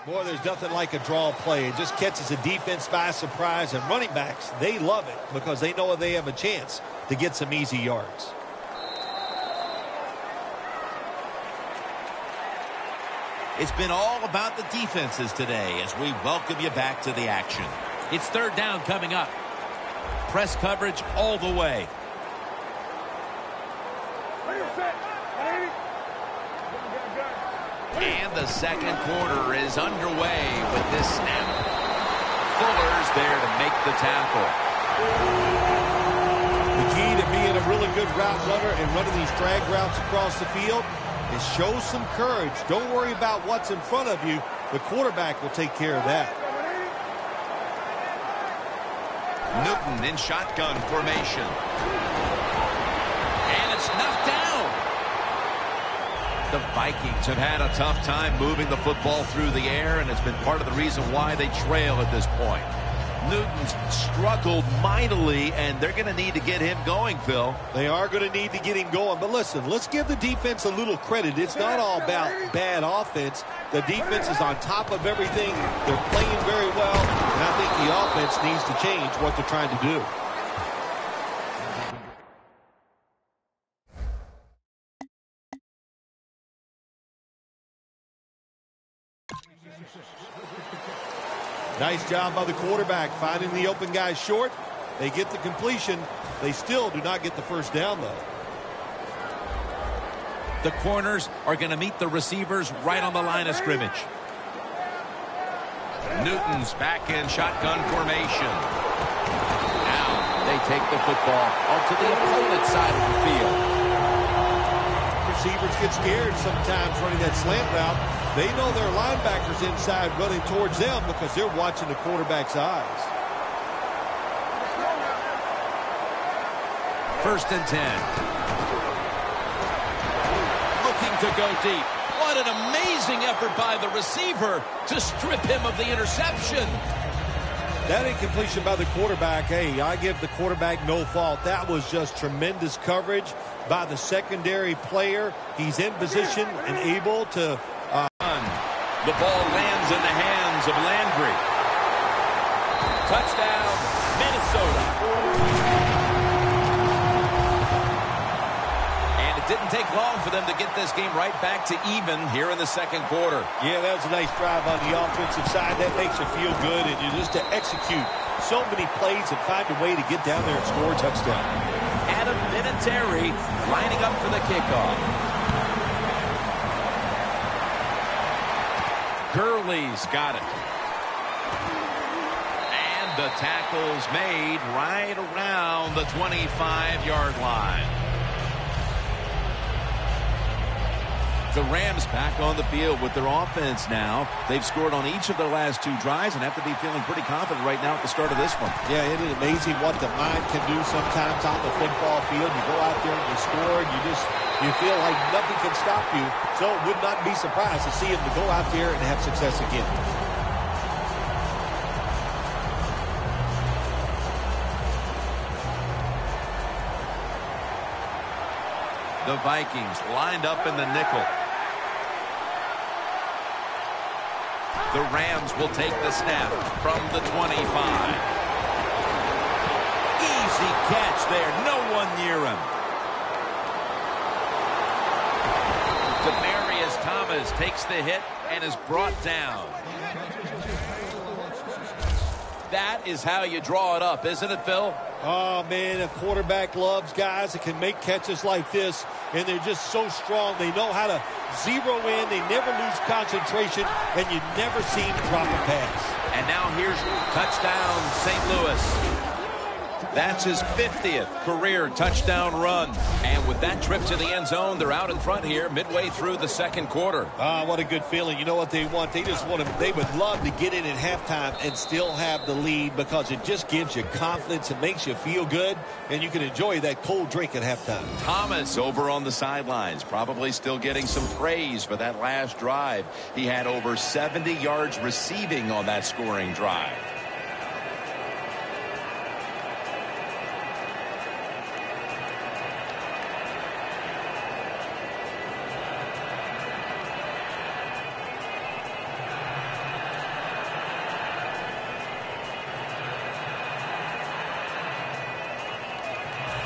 Boy, there's nothing like a draw play. It just catches the defense by surprise, and running backs, they love it because they know they have a chance to get some easy yards. It's been all about the defenses today as we welcome you back to the action. It's third down coming up. Press coverage all the way. And the second quarter is underway with this snap. Fuller's there to make the tackle. The key to being a really good route runner and running these drag routes across the field is show some courage. Don't worry about what's in front of you. The quarterback will take care of that. Newton in shotgun formation. And it's knocked down. The Vikings have had a tough time moving the football through the air, and it's been part of the reason why they trail at this point. Newton's struggled mightily, and they're going to need to get him going, Phil. They are going to need to get him going. But listen, let's give the defense a little credit. It's not all about bad offense. The defense is on top of everything. They're playing very well, and I think the offense needs to change what they're trying to do. Nice job by the quarterback finding the open guy short. They get the completion. They still do not get the first down, though. The corners are going to meet the receivers right on the line of scrimmage. Newton's back in shotgun formation. Now they take the football onto the opponent's side of the field. Receivers get scared sometimes running that slant route. They know their linebackers inside running towards them because they're watching the quarterback's eyes. First and 10. Looking to go deep. What an amazing effort by the receiver to strip him of the interception. That incompletion by the quarterback, hey, I give the quarterback no fault. That was just tremendous coverage by the secondary player. He's in position and able to... The ball lands in the hands of Landry. Touchdown, Minnesota. And it didn't take long for them to get this game right back to even here in the second quarter. Yeah, that was a nice drive on the offensive side. That makes you feel good, and you just to execute so many plays and find a way to get down there and score a touchdown. Adam Vinatieri lining up for the kickoff. Gurley's got it. And the tackle's made right around the 25-yard line. The Rams back on the field with their offense now. They've scored on each of their last two drives and have to be feeling pretty confident right now at the start of this one. Yeah, it is amazing what the mind can do sometimes on the football field. You go out there and you score, and you feel like nothing can stop you. So it would not be surprised to see him to go out there and have success again. The Vikings lined up in the nickel. The Rams will take the snap from the 25. Easy catch there. No one near him. Demaryius Thomas takes the hit and is brought down. That is how you draw it up, isn't it, Phil? Oh, man, a quarterback loves guys that can make catches like this, and they're just so strong. They know how to zero in. They never lose concentration, and you never see them drop a pass. And now here's touchdown, St. Louis. That's his 50th career touchdown run. And with that trip to the end zone, they're out in front here midway through the second quarter. Ah, what a good feeling. You know what they want? They just want to, they would love to get in at halftime and still have the lead because it just gives you confidence. It makes you feel good, and you can enjoy that cold drink at halftime. Thomas over on the sidelines, probably still getting some praise for that last drive. He had over 70 yards receiving on that scoring drive.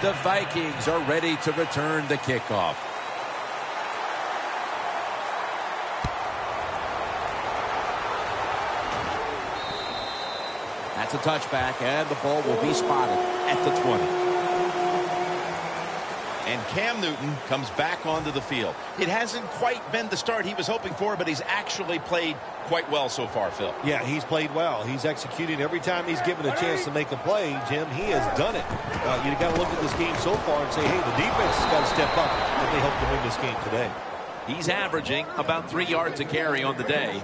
The Vikings are ready to return the kickoff. That's a touchback, and the ball will be spotted at the 20. And Cam Newton comes back onto the field. It hasn't quite been the start he was hoping for, but he's actually played quite well so far, Phil. Yeah, he's played well. He's executing every time he's given a chance to make a play. Jim, he has done it. You got to look at this game so far and say, hey, the defense has got to step up if they hope to win this game today. He's averaging about 3 yards a carry on the day.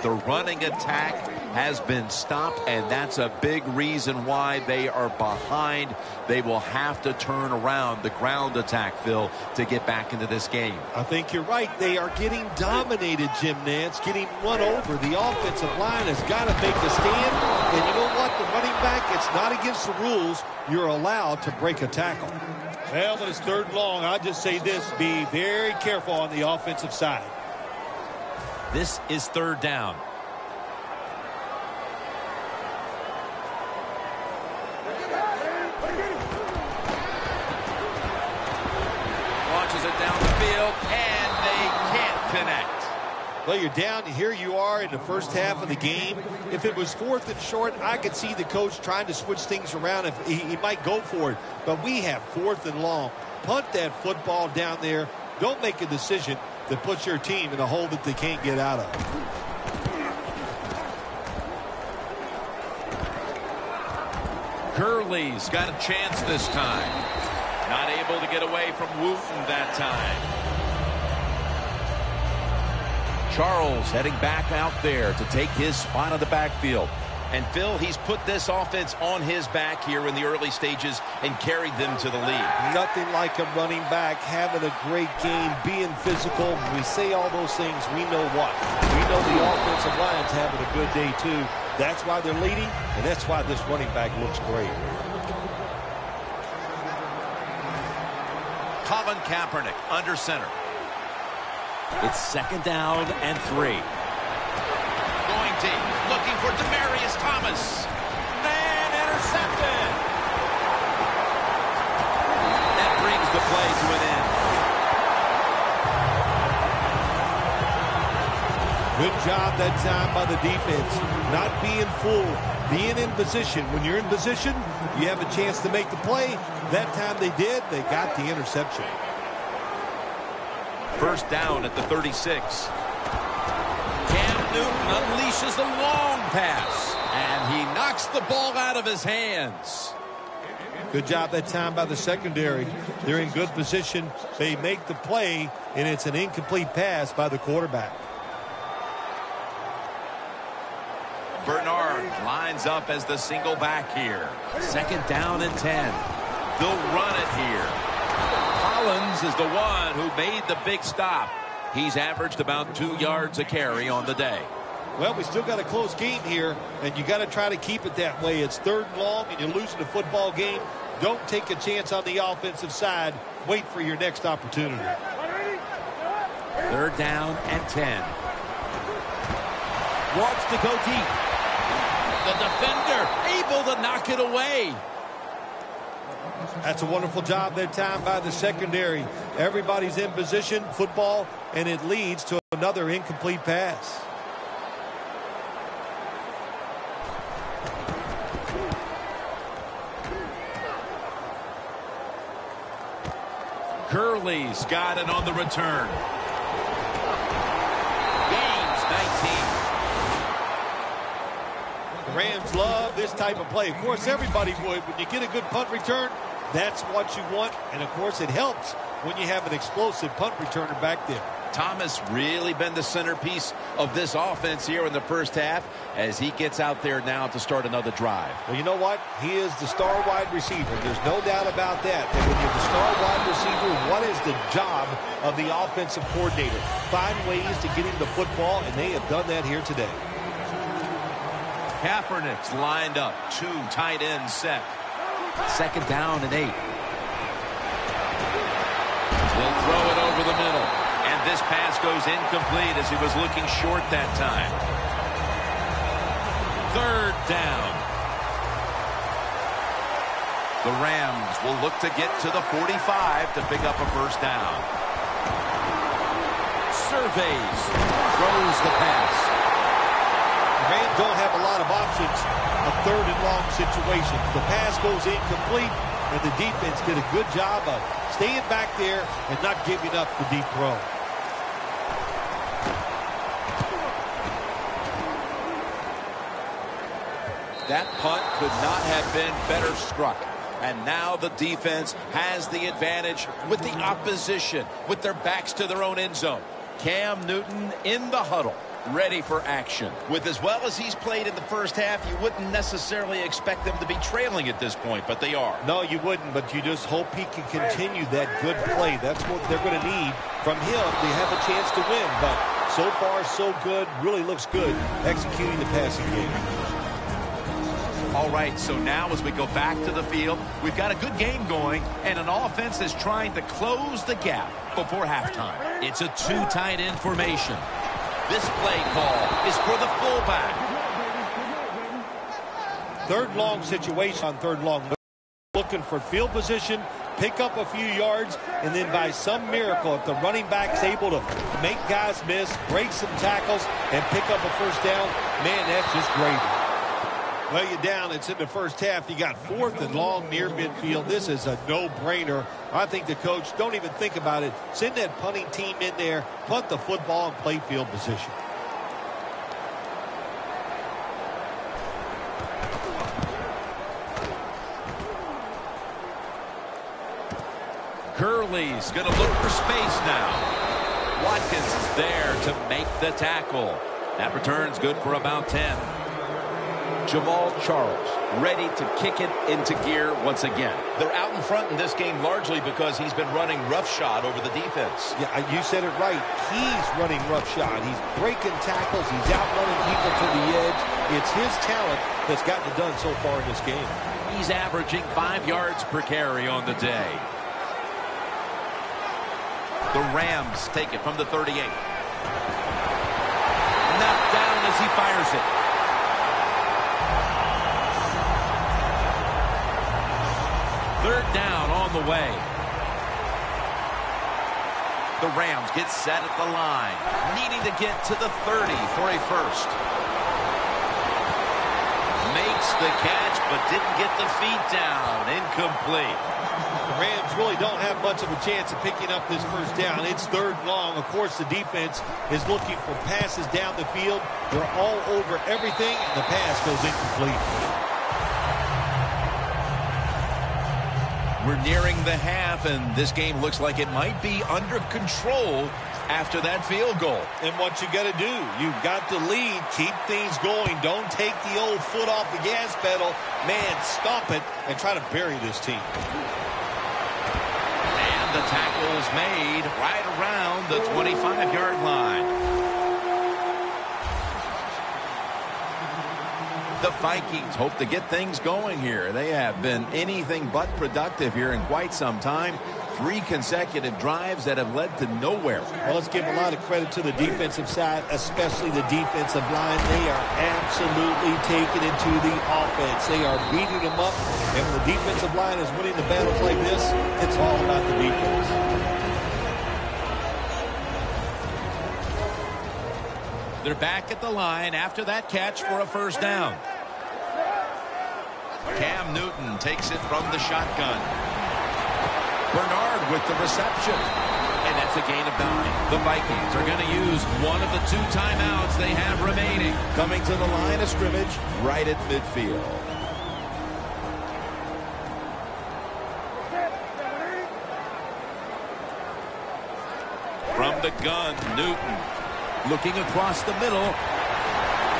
The running attack has been stopped, and that's a big reason why they are behind. They will have to turn around the ground attack, Phil, to get back into this game. I think you're right. They are getting dominated, Jim Nance, getting run over. The offensive line has got to make a stand. And you know what? The running back, it's not against the rules. You're allowed to break a tackle. Well, when it's 3rd and long, I'll just say this. Be very careful on the offensive side. This is 3rd down. Launches it down the field, and they can't connect. Well, you're down. Here you are in the first half of the game. If it was 4th and short, I could see the coach trying to switch things around. If he might go for it. But we have 4th and long. Punt that football down there. Don't make a decision that puts your team in a hole that they can't get out of. Gurley's got a chance this time. Not able to get away from Wooten that time. Charles heading back out there to take his spot on the backfield. And Phil, he's put this offense on his back here in the early stages and carried them to the lead. Nothing like a running back having a great game, being physical. When we say all those things, we know what? We know the offensive line's having a good day too. That's why they're leading, and that's why this running back looks great. Colin Kaepernick under center. It's 2nd down and 3. Going deep, looking for Demaryius Thomas. And intercepted. That brings the play to an end. Good job that time by the defense. Not being fooled, being in position. When you're in position, you have a chance to make the play. That time they did. They got the interception. 1st down at the 36. Cam Newton unleashes a long pass, and he knocks the ball out of his hands. Good job that time by the secondary. They're in good position. They make the play, and it's an incomplete pass by the quarterback. Bernard lines up as the single back here. 2nd down and 10. They'll run it here. Collins is the one who made the big stop. He's averaged about 2 yards a carry on the day. Well, we still got a close game here, and you got to try to keep it that way. It's 3rd and long, and you're losing a football game. Don't take a chance on the offensive side. Wait for your next opportunity. 3rd down and 10. Wants to go deep. The defender able to knock it away. That's a wonderful job that time by the secondary. Everybody's in position, football, and it leads to another incomplete pass. Gurley's got it on the return. Gains 19. The Rams love this type of play. Of course, everybody would. When you get a good punt return, that's what you want. And, of course, it helps when you have an explosive punt returner back there. Thomas really been the centerpiece of this offense here in the first half as he gets out there now to start another drive. Well, you know what? He is the star wide receiver. There's no doubt about that. And when you're the star wide receiver, what is the job of the offensive coordinator? Find ways to get him the football, and they have done that here today. Kaepernick's lined up. 2 tight ends set. 2nd down and 8. They'll throw it over the middle. And this pass goes incomplete as he was looking short that time. 3rd down. The Rams will look to get to the 45 to pick up a first down. Surveys, throws the pass. The Rams don't have a lot of options of third and long situations. The pass goes incomplete, and the defense did a good job of staying back there and not giving up the deep throw. That punt could not have been better struck. And now the defense has the advantage with the opposition, with their backs to their own end zone. Cam Newton in the huddle, ready for action. With as well as he's played in the first half, you wouldn't necessarily expect them to be trailing at this point, but they are. No, you wouldn't, but you just hope he can continue that good play. That's what they're going to need from him to have a chance to win. But so far, so good. Really looks good executing the passing game. All right, so now as we go back to the field, we've got a good game going, and an offense that's trying to close the gap before halftime. It's a two tight end formation. This play call is for the fullback. Third long situation on third long. Looking for field position, pick up a few yards, and then by some miracle, if the running back's able to make guys miss, break some tackles, and pick up a first down, man, that's just gravy. Well, you're down. It's in the first half. You got fourth and long near midfield. This is a no-brainer. I think the coach, don't even think about it. Send that punting team in there, punt the football, and play field position. Gurley's going to look for space now. Watkins is there to make the tackle. That return's good for about 10. Jamal Charles ready to kick it into gear once again. They're out in front in this game largely because he's been running roughshod over the defense. Yeah, you said it right. He's running roughshod. He's breaking tackles. He's outrunning people to the edge. It's his talent that's gotten it done so far in this game. He's averaging 5 yards per carry on the day. The Rams take it from the 38. Knocked down as he fires it. Third down on the way. The Rams get set at the line, needing to get to the 30 for a first. Makes the catch, but didn't get the feet down. Incomplete. The Rams really don't have much of a chance of picking up this first down. It's third and long. Of course, the defense is looking for passes down the field. They're all over everything, and the pass goes incomplete. We're nearing the half, and this game looks like it might be under control after that field goal. And what you got to do, you've got to lead, keep things going. Don't take the old foot off the gas pedal. Man, stomp it and try to bury this team. And the tackle is made right around the 25-yard line. The Vikings hope to get things going here. They have been anything but productive here in quite some time. 3 consecutive drives that have led to nowhere. Well, let's give a lot of credit to the defensive side, especially the defensive line. They are absolutely taking it to the offense. They are beating them up. And when the defensive line is winning the battles like this, it's all about the defense. They're back at the line after that catch for a first down. Cam Newton takes it from the shotgun. Bernard with the reception. And that's a gain of 9. The Vikings are going to use one of the 2 timeouts they have remaining. Coming to the line of scrimmage right at midfield. From the gun, Newton. Looking across the middle.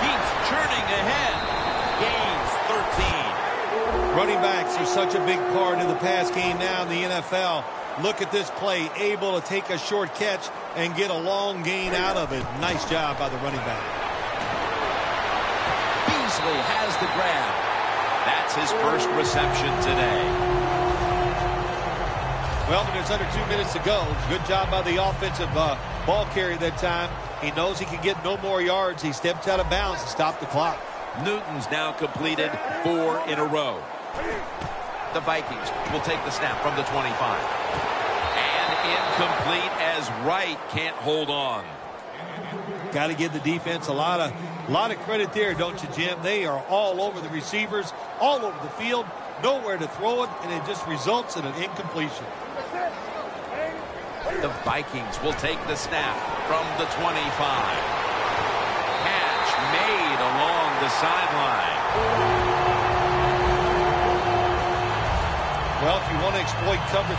He's churning ahead. Gains 13. Running backs are such a big part of the pass game now in the NFL. Look at this play. Able to take a short catch and get a long gain out of it. Nice job by the running back. Beasley has the grab. That's his first reception today. Well, there's under 2 minutes to go. Good job by the offensive ball carrier that time. He knows he can get no more yards. He steps out of bounds to stop the clock. Newton's now completed 4 in a row. The Vikings will take the snap from the 25. And incomplete as Wright can't hold on. Got to give the defense a lot of credit there, don't you, Jim? They are all over the receivers, all over the field, nowhere to throw it, and it just results in an incompletion. The Vikings will take the snap from the 25. Catch made along the sideline. Well, if you want to exploit coverage.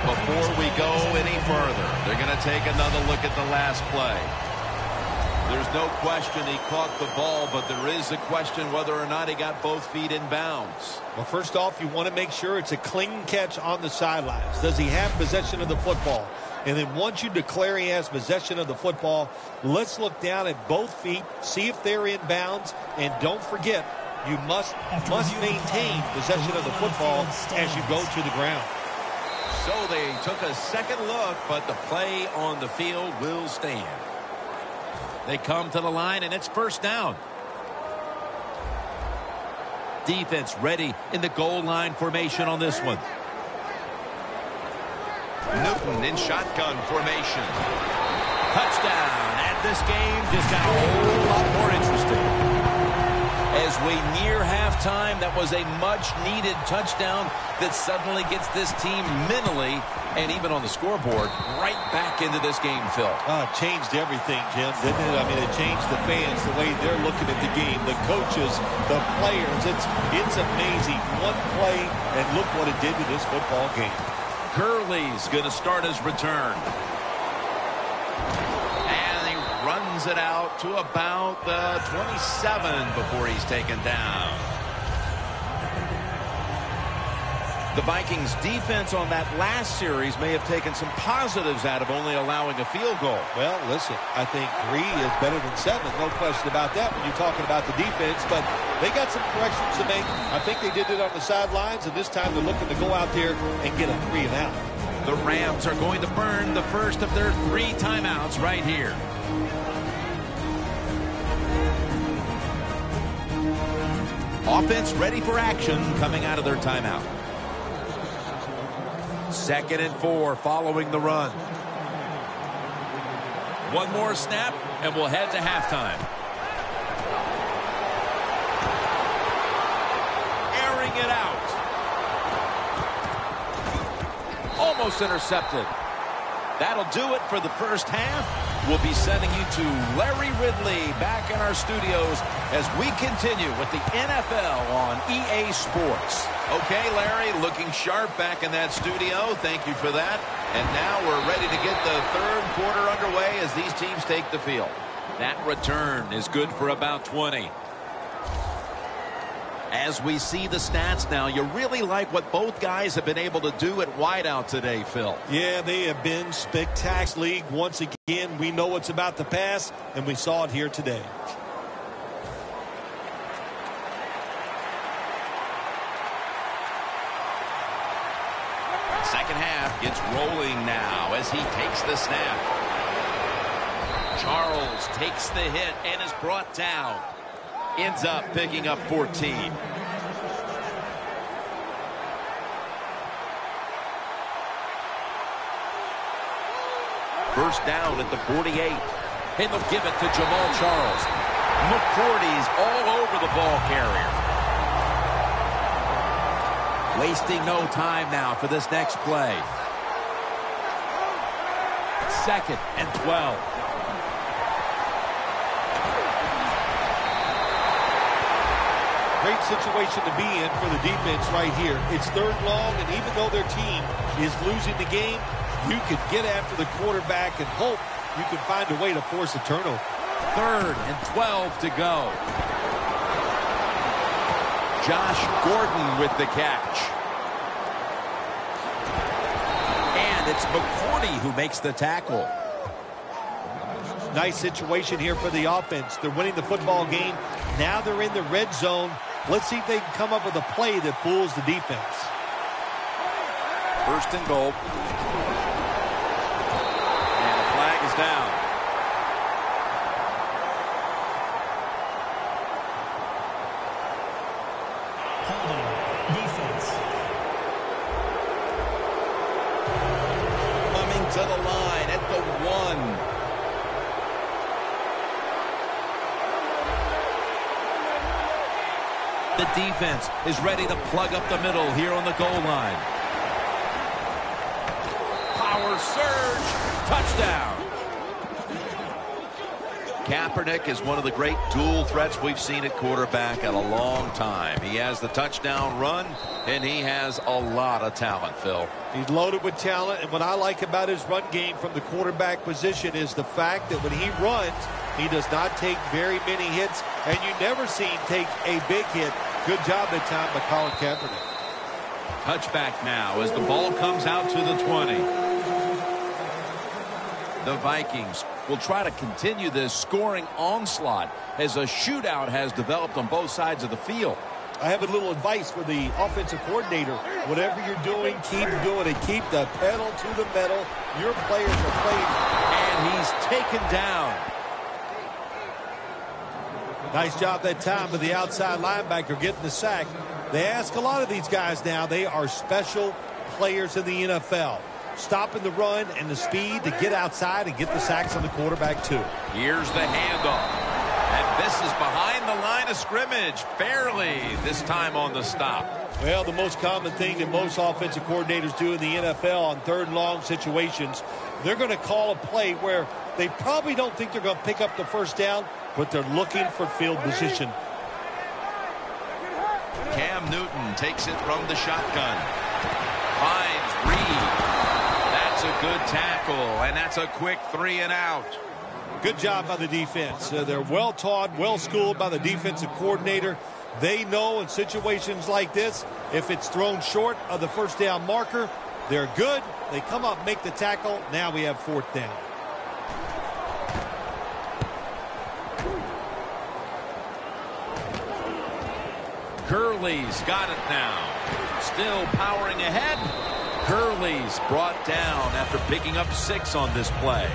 Before we go any further, they're going to take another look at the last play. There's no question he caught the ball, but there is a question whether or not he got both feet in bounds. Well, first off, you want to make sure it's a clean catch on the sidelines. Does he have possession of the football? And then once you declare he has possession of the football, let's look down at both feet, see if they're in bounds, and don't forget, you must maintain possession of the football as you go to the ground. So they took a second look, but the play on the field will stand. They come to the line, and it's first down. Defense ready in the goal line formation on this one. Newton in shotgun formation. Touchdown. And this game just got a whole lot more interesting. As we near halftime, that was a much-needed touchdown that suddenly gets this team mentally and even on the scoreboard right back into this game, Phil. It changed everything, Jim, didn't it? I mean, it changed the fans, the way they're looking at the game, the coaches, the players. It's amazing. One play, and look what it did to this football game. Gurley's going to start his return. Runs it out to about the 27 before he's taken down. The Vikings defense on that last series may have taken some positives out of only allowing a field goal. Well, listen, I think 3 is better than 7. No question about that when you're talking about the defense, but they got some corrections to make. I think they did it on the sidelines, and this time they're looking to go out there and get a 3 and out. The Rams are going to burn the first of their 3 timeouts right here. Offense ready for action coming out of their timeout. 2nd and 4 following the run. One more snap and we'll head to halftime. Airing it out. Almost intercepted. That'll do it for the first half. We'll be sending you to Larry Ridley back in our studios as we continue with the NFL on EA Sports. Okay, Larry, looking sharp back in that studio. Thank you for that. And now we're ready to get the third quarter underway as these teams take the field. That return is good for about 20. As we see the stats now, you really like what both guys have been able to do at wideout today, Phil. Yeah, they have been spectacular. Once again, we know it's about the pass, and we saw it here today. Second half gets rolling now as he takes the snap. Charles takes the hit and is brought down. Ends up picking up 14. First down at the 48. And they'll give it to Jamal Charles. McCourty's all over the ball carrier. Wasting no time now for this next play. 2nd and 12. Great situation to be in for the defense right here. It's 3rd long, and even though their team is losing the game, you could get after the quarterback and hope you can find a way to force a turnover. 3rd and 12 to go. Josh Gordon with the catch. And it's McCourty who makes the tackle. Nice situation here for the offense. They're winning the football game. Now they're in the red zone. Let's see if they can come up with a play that fools the defense. 1st and goal. And the flag is down. Holding defense. to the line at the 1. The defense is ready to plug up the middle here on the goal line. Power surge. Touchdown. Kaepernick is one of the great dual threats we've seen at quarterback in a long time. He has the touchdown run, and he has a lot of talent, Phil. He's loaded with talent, and what I like about his run game from the quarterback position is the fact that when he runs, he does not take very many hits, and you never see him take a big hit. Good job that time by Colin Kaepernick. Touchback now as the ball comes out to the 20. The Vikings will try to continue this scoring onslaught as a shootout has developed on both sides of the field. I have a little advice for the offensive coordinator. Whatever you're doing, keep doing it. Keep the pedal to the metal. Your players are playing. And he's taken down. Nice job that time by the outside linebacker getting the sack. They ask a lot of these guys now. They are special players in the NFL. Stopping the run and the speed to get outside and get the sacks on the quarterback too. Here's the handoff. And this is behind the line of scrimmage. Fairly this time on the stop. Well, the most common thing that most offensive coordinators do in the NFL on third and long situations, they're going to call a play where they probably don't think they're going to pick up the first down, but they're looking for field position. Cam Newton takes it from the shotgun. Finds Reed. That's a good tackle, and that's a quick 3 and out. Good job by the defense. They're well taught, well schooled by the defensive coordinator. They know in situations like this, if it's thrown short of the first down marker, they're good. They come up, make the tackle. Now we have 4th down. Gurley's got it now. Still powering ahead. Gurley's brought down after picking up 6 on this play.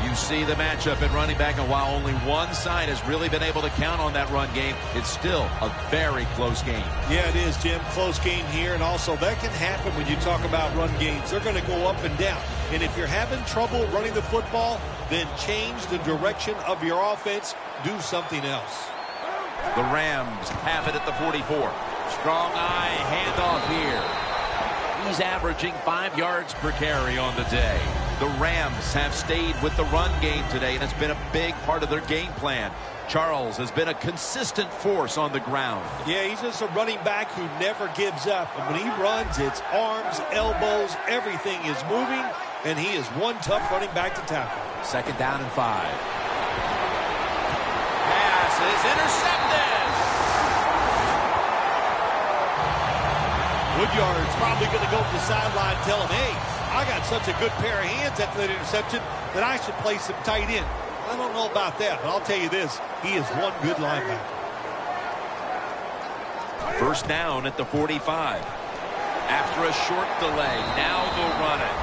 You see the matchup at running back, and while only one side has really been able to count on that run game, it's still a very close game. Yeah, it is, Jim. Close game here, and also that can happen when you talk about run games. They're going to go up and down, and if you're having trouble running the football, then change the direction of your offense. Do something else. The Rams have it at the 44. Strong eye handoff here. He's averaging 5 yards per carry on the day. The Rams have stayed with the run game today, and it's been a big part of their game plan. Charles has been a consistent force on the ground. Yeah, he's just a running back who never gives up. And when he runs, it's arms, elbows, everything is moving, and he is one tough running back to tackle. 2nd down and 5. Pass is intercepted. Woodyard's probably going to go to the sideline and tell him, hey, I got such a good pair of hands after that interception that I should play some tight end. I don't know about that, but I'll tell you this, he is one good linebacker. 1st down at the 45. After a short delay, now they'll run it.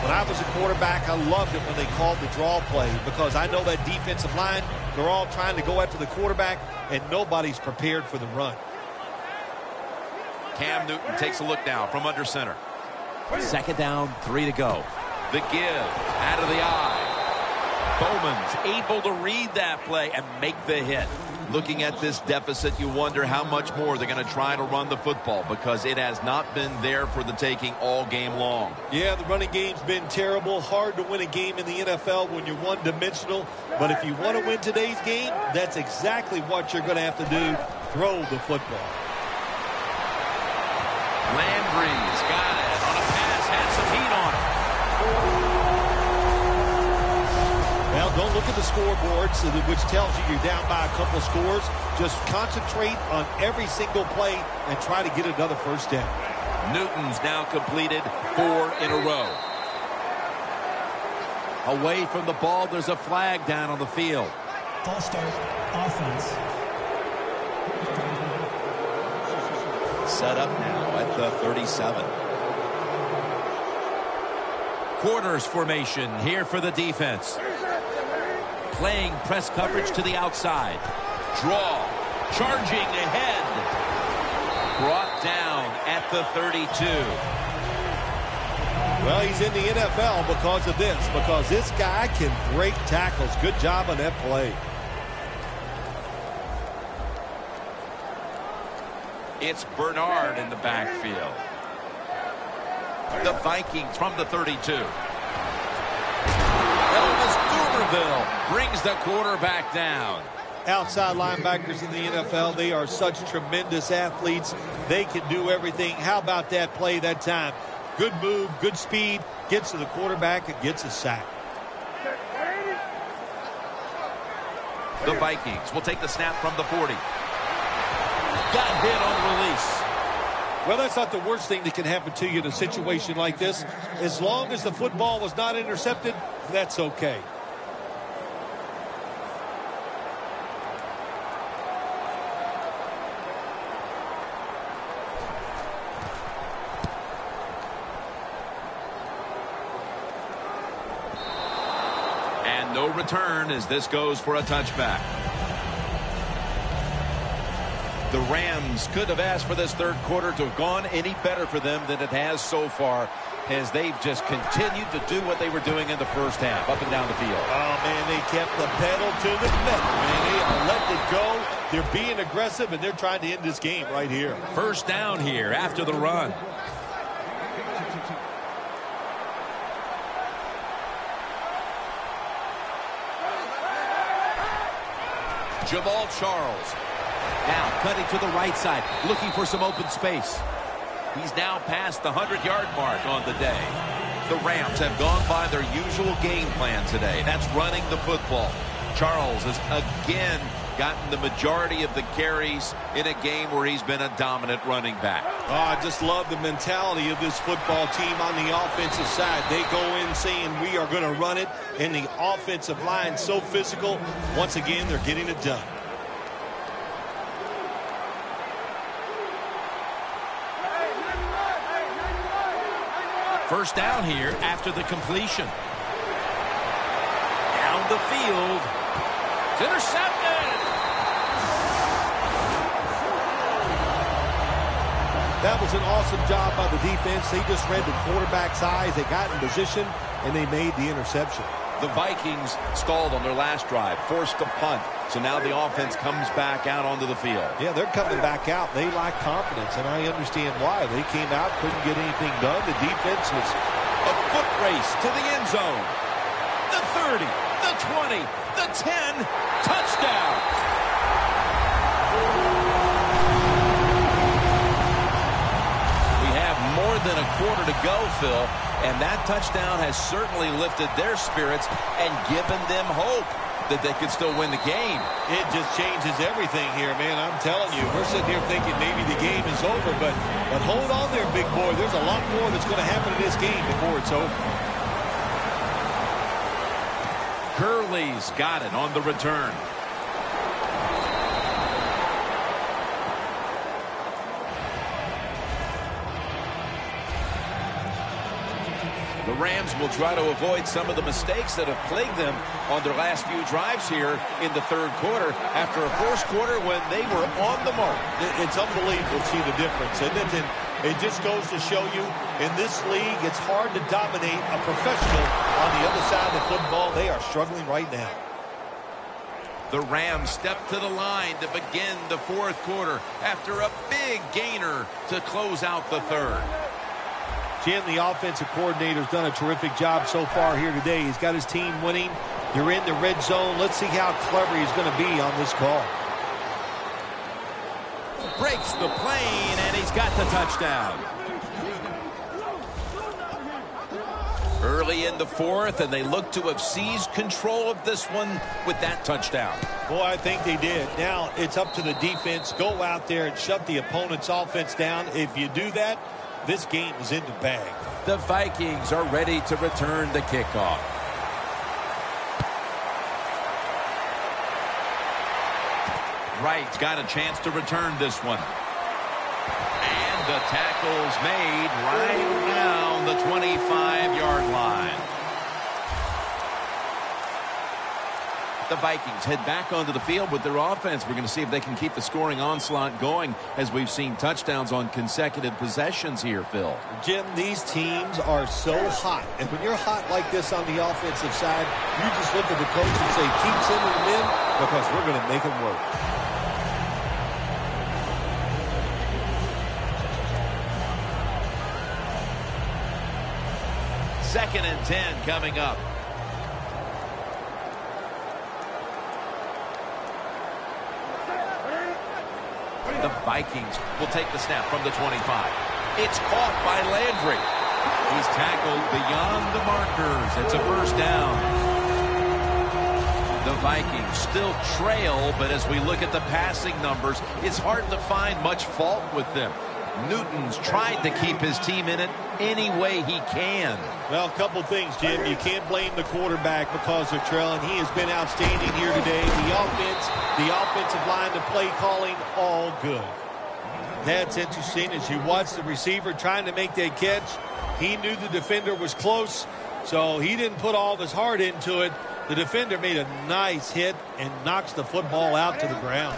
When I was a quarterback, I loved it when they called the draw play because I know that defensive line, they're all trying to go after the quarterback, and nobody's prepared for the run. Cam Newton takes a look now from under center. 2nd down, 3 to go. The give out of the eye. Bowman's able to read that play and make the hit. Looking at this deficit, you wonder how much more they're going to try to run the football because it has not been there for the taking all game long. Yeah, the running game's been terrible. Hard to win a game in the NFL when you're one-dimensional. But if you want to win today's game, that's exactly what you're going to have to do. Throw the football. Landry's got it on a pass, had some heat on it. Well, don't look at the scoreboard, which tells you you're down by a couple scores. Just concentrate on every single play and try to get another 1st down. Newton's now completed 4 in a row. Away from the ball, there's a flag down on the field. False start, offense. Set up now at the 37. Quarters formation here for the defense. Playing press coverage to the outside. Draw. Charging ahead. Brought down at the 32. Well, he's in the NFL because of this, because this guy can break tackles. Good job on that play. It's Bernard in the backfield. The Vikings from the 32. Elvis Dumerville brings the quarterback down. Outside linebackers in the NFL, they are such tremendous athletes. They can do everything. How about that play that time? Good move, good speed, gets to the quarterback and gets a sack. The Vikings will take the snap from the 40. Got hit on release. Well, that's not the worst thing that can happen to you in a situation like this. As long as the football was not intercepted, that's okay. And no return as this goes for a touchback. The Rams could have asked for this third quarter to have gone any better for them than it has so far, as they've just continued to do what they were doing in the first half, up and down the field. Oh, man, they kept the pedal to the metal, man. They are letting it go. They're being aggressive, and they're trying to end this game right here. First down here after the run. Jamal Charles. Now cutting to the right side, looking for some open space. He's now past the 100-yard mark on the day. The Rams have gone by their usual game plan today. That's running the football. Charles has again gotten the majority of the carries in a game where he's been a dominant running back. Oh, I just love the mentality of this football team on the offensive side. They go in saying we are going to run it, and the offensive line so physical. Once again, they're getting it done. First down here after the completion. Down the field. It's intercepted. That was an awesome job by the defense. They just read the quarterback's eyes. They got in position, and they made the interception. The Vikings stalled on their last drive, forced a punt. So now the offense comes back out onto the field. Yeah, they're coming back out. They lack confidence, and I understand why. They came out, couldn't get anything done. The defense was a foot race to the end zone. The 30, the 20, the 10, touchdown. We have more than a quarter to go, Phil, and that touchdown has certainly lifted their spirits and given them hope that they could still win the game. It just changes everything here, man. I'm telling you, we're sitting here thinking maybe the game is over, but hold on there, big boy. There's a lot more that's going to happen in this game before it's over. Gurley's got it on the return. The Rams will try to avoid some of the mistakes that have plagued them on their last few drives here in the third quarter after a first quarter when they were on the mark. It's unbelievable to see the difference, isn't it? And it just goes to show you, in this league, it's hard to dominate a professional on the other side of the football. They are struggling right now. The Rams step to the line to begin the fourth quarter after a big gainer to close out the third. Jim, the offensive coordinator's done a terrific job so far here today. He's got his team winning. You're in the red zone. Let's see how clever he's going to be on this call. Breaks the plane, and he's got the touchdown. Early in the fourth, and they look to have seized control of this one with that touchdown. Boy, I think they did. Now it's up to the defense. Go out there and shut the opponent's offense down. If you do that, this game is in the bag. The Vikings are ready to return the kickoff. Wright's got a chance to return this one. And the tackle's made right down the 25-yard line. The Vikings head back onto the field with their offense. We're going to see if they can keep the scoring onslaught going as we've seen touchdowns on consecutive possessions here, Phil. Jim, these teams are so hot. And when you're hot like this on the offensive side, you just look at the coach and say, keep sending them in because we're going to make them work. Second and 10 coming up. The Vikings will take the snap from the 25. It's caught by Landry. He's tackled beyond the markers. It's a first down. The Vikings still trail, but as we look at the passing numbers, it's hard to find much fault with them. Newton's tried to keep his team in it any way he can. Well, a couple things, Jim. You can't blame the quarterback because they're trailing. He has been outstanding here today. The offensive line, the play calling, all good. That's interesting. As you watch the receiver trying to make that catch, he knew the defender was close, so he didn't put all of his heart into it. The defender made a nice hit and knocks the football out to the ground.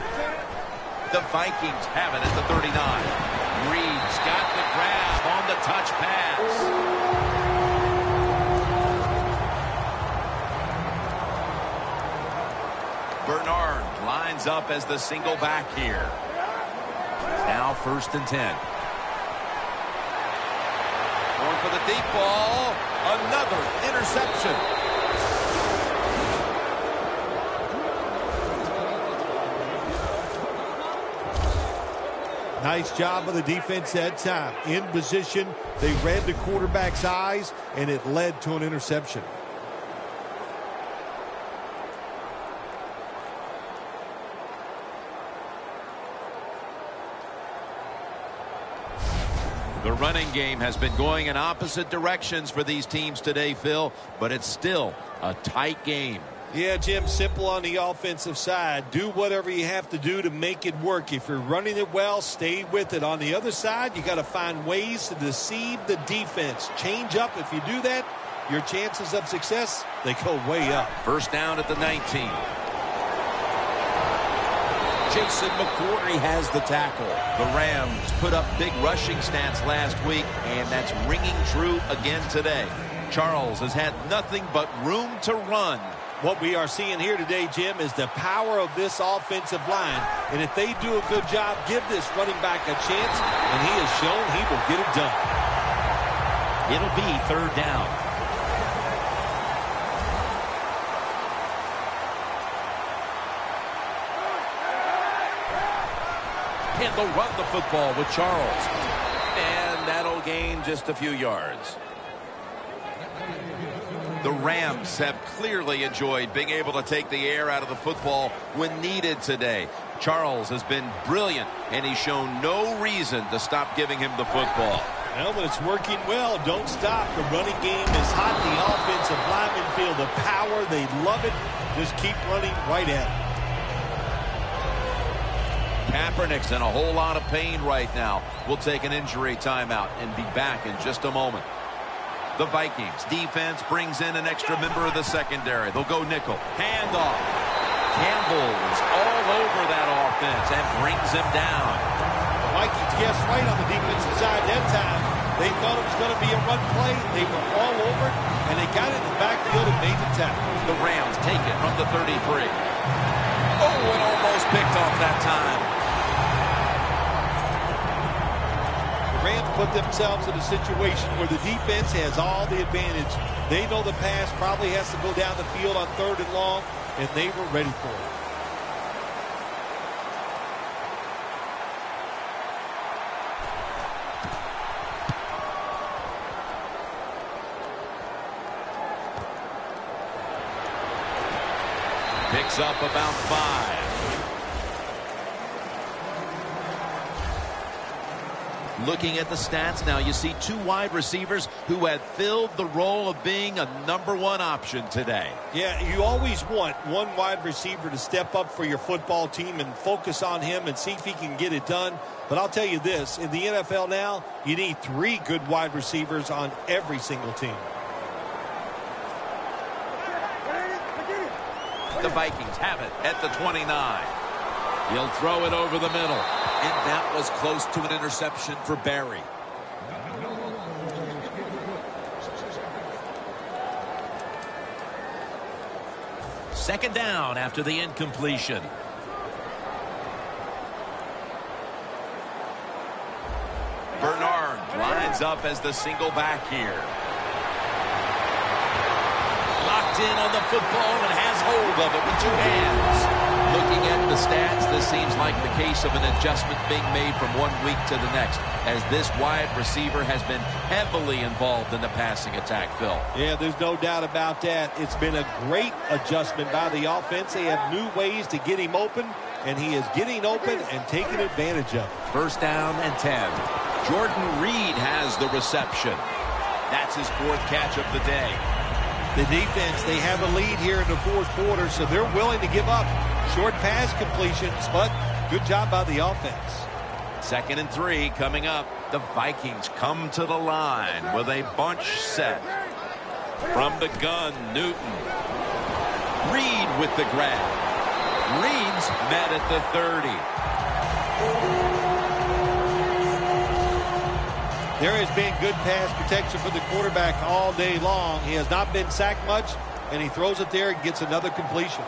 The Vikings have it at the 39. Reed's got the grab on the touch pass. Bernard lines up as the single back here. Now first and 10. Going for the deep ball. Another interception. Nice job of the defense that time. In position, they read the quarterback's eyes, and it led to an interception. The running game has been going in opposite directions for these teams today, Phil, but it's still a tight game. Yeah, Jim, simple on the offensive side. Do whatever you have to do to make it work. If you're running it well, stay with it. On the other side, you got to find ways to deceive the defense. Change up. If you do that, your chances of success, they go way up. First down at the 19. Jason McCourty has the tackle. The Rams put up big rushing stats last week, and that's ringing true again today. Charles has had nothing but room to run. What we are seeing here today, Jim, is the power of this offensive line. And if they do a good job, give this running back a chance, and he has shown he will get it done. It'll be third down. And they'll run the football with Charles. And that'll gain just a few yards. The Rams have clearly enjoyed being able to take the air out of the football when needed today. Charles has been brilliant, and he's shown no reason to stop giving him the football. Well, when it's working well, don't stop. The running game is hot. The offensive linemen feel the power. They love it. Just keep running right at it. Kaepernick's in a whole lot of pain right now. We'll take an injury timeout and be back in just a moment. The Vikings defense brings in an extra member of the secondary. They'll go nickel. Handoff. Campbell's all over that offense and brings him down. The Vikings guessed right on the defensive side that time. They thought it was going to be a run play. They were all over it, and they got it in the backfield and made the tackle. The Rams take it from the 33. Oh, and almost picked off that time. Rams put themselves in a situation where the defense has all the advantage. They know the pass probably has to go down the field on 3rd and long, and they were ready for it. Picks up about 5. Looking at the stats now, you see 2 wide receivers who have filled the role of being a #1 option today. Yeah, you always want one wide receiver to step up for your football team and focus on him and see if he can get it done. But I'll tell you this, in the NFL now, you need 3 good wide receivers on every single team. The Vikings have it at the 29. He'll throw it over the middle. And that was close to an interception for Barry. Second down after the incompletion. Bernard lines up as the single back here. Locked in on the football and has hold of it with two hands. Looking at the stats, this seems like the case of an adjustment being made from one week to the next, as this wide receiver has been heavily involved in the passing attack, Phil. Yeah, there's no doubt about that. It's been a great adjustment by the offense. They have new ways to get him open, and he is getting open and taking advantage of it. First down and 10. Jordan Reed has the reception. That's his fourth catch of the day. The defense, they have a lead here in the fourth quarter, so they're willing to give up short pass completions, but good job by the offense. 2nd and 3 coming up. The Vikings come to the line with a bunch set. From the gun, Newton. Reed with the grab. Reed's met at the 30. There has been good pass protection for the quarterback all day long. He has not been sacked much, and he throws it there and gets another completion.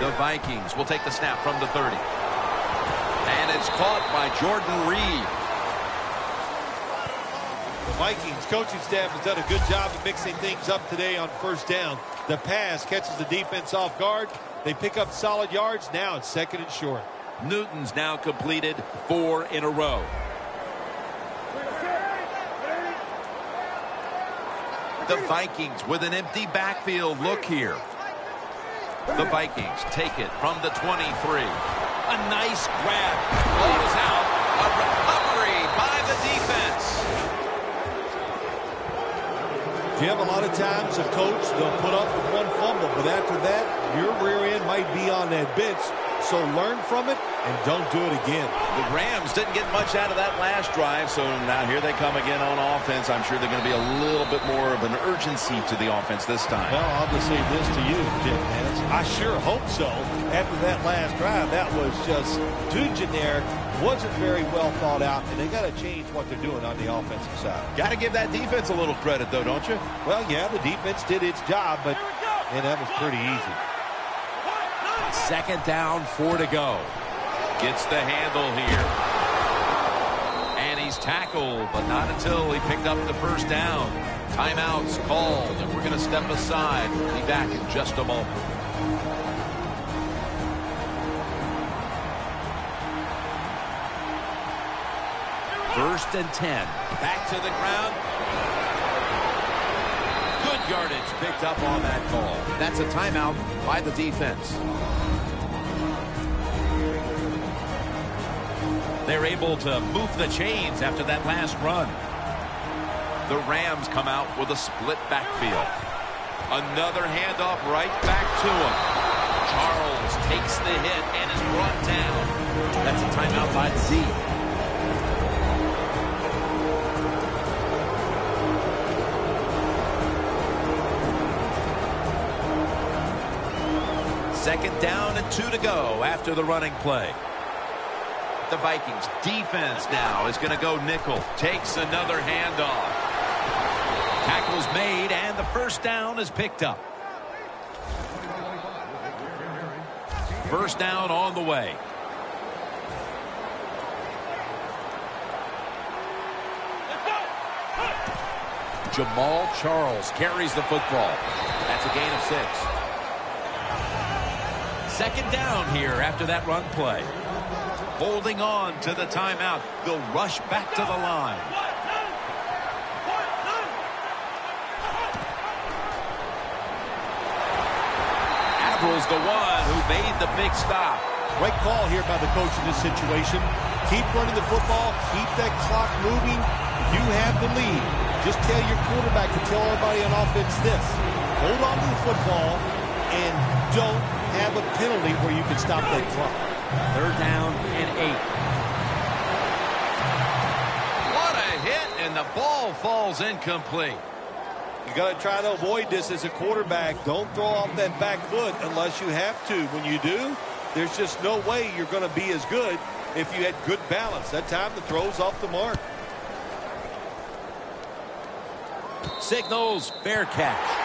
The Vikings will take the snap from the 30. And it's caught by Jordan Reed. The Vikings coaching staff has done a good job of mixing things up today on first down. The pass catches the defense off guard. They pick up solid yards. Now it's 2nd and short. Newton's now completed 4 in a row. The Vikings with an empty backfield look here. The Vikings take it from the 23. A nice grab. Blows out. A recovery by the defense. You have a lot of times a coach, they'll put up with one fumble, but after that, your rear end might be on that bench. So learn from it and don't do it again. The Rams didn't get much out of that last drive, so now here they come again on offense. I'm sure they're going to be a little bit more of an urgency to the offense this time. Well, I'll just say this to you, Jim Nance. I sure hope so. After that last drive, that was just too generic, wasn't very well thought out, and they got to change what they're doing on the offensive side. Got to give that defense a little credit, though, don't you? Well, yeah, the defense did its job, but that was pretty easy. 2nd down, 4 to go. Gets the handle here. And he's tackled, but not until he picked up the first down. Timeout's called, and we're going to step aside. We'll be back in just a moment. First and 10. Back to the ground. Good yardage picked up on that call. That's a timeout by the defense. They're able to move the chains after that last run. The Rams come out with a split backfield. Another handoff right back to him. Charles takes the hit and is brought down. That's a timeout by Z. Second down and 2 to go after the running play. The Vikings defense now is going to go nickel. Takes another handoff. Tackle's made, and the first down is picked up. First down on the way. Jamal Charles carries the football. That's a gain of 6. Second down here after that run play. Holding on to the timeout. They'll rush back to the line. Avril's the one who made the big stop. Great call here by the coach in this situation. Keep running the football. Keep that clock moving. You have the lead. Just tell your quarterback to tell everybody on offense this. Hold on to the football and don't have a penalty where you can stop that clock. Third down and 8. What a hit, and the ball falls incomplete. You got to try to avoid this as a quarterback. Don't throw off that back foot unless you have to. When you do, there's just no way you're going to be as good if you had good balance. That time the throw's off the mark. Signals fair catch.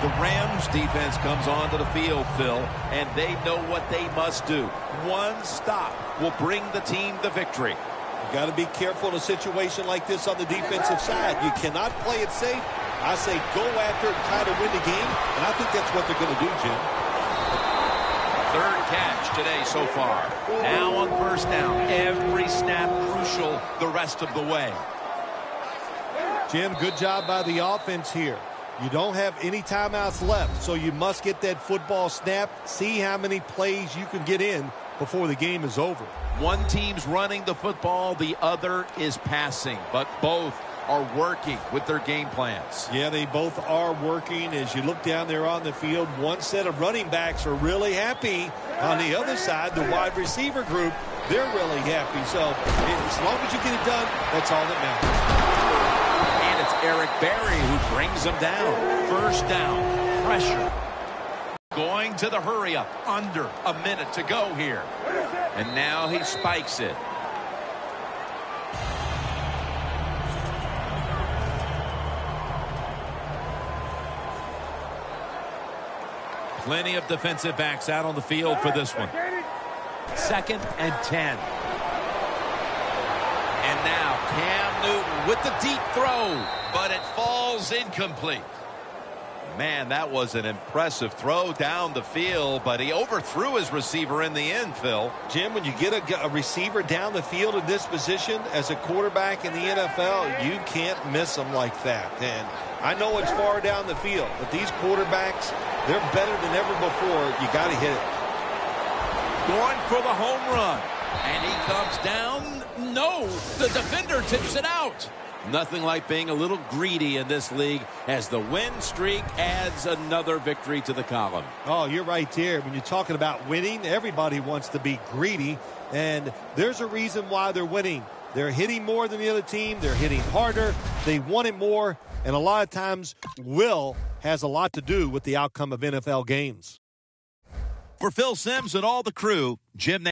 The Rams defense comes onto the field, Phil, and they know what they must do. One stop will bring the team to victory. You got to be careful in a situation like this on the defensive side. You cannot play it safe. I say go after it and try to win the game, and I think that's what they're going to do, Jim. Third catch today so far. Now on first down, every snap crucial the rest of the way. Jim, good job by the offense here. You don't have any timeouts left, so you must get that football snapped, see how many plays you can get in before the game is over. One team's running the football, the other is passing, but both are working with their game plans. Yeah, they both are working. As you look down there on the field, one set of running backs are really happy. On the other side, the wide receiver group, they're really happy. So as long as you get it done, that's all that matters. And it's Eric Berry who brings them down. First down, pressure. Going to the hurry-up. Under a minute to go here. And now he spikes it. Plenty of defensive backs out on the field for this one. 2nd and 10. And now Cam Newton with the deep throw, but it falls incomplete. Man, that was an impressive throw down the field, but he overthrew his receiver in the end, Phil. Jim, when you get a receiver down the field in this position as a quarterback in the NFL, you can't miss them like that. And I know it's far down the field, but these quarterbacks, they're better than ever before. You got to hit it. Going for the home run. And he comes down. No, the defender tips it out. Nothing like being a little greedy in this league as the win streak adds another victory to the column. Oh, you're right there. When you're talking about winning, everybody wants to be greedy, and there's a reason why they're winning. They're hitting more than the other team. They're hitting harder. They want it more, and a lot of times will has a lot to do with the outcome of NFL games. For Phil Simms and all the crew, Jim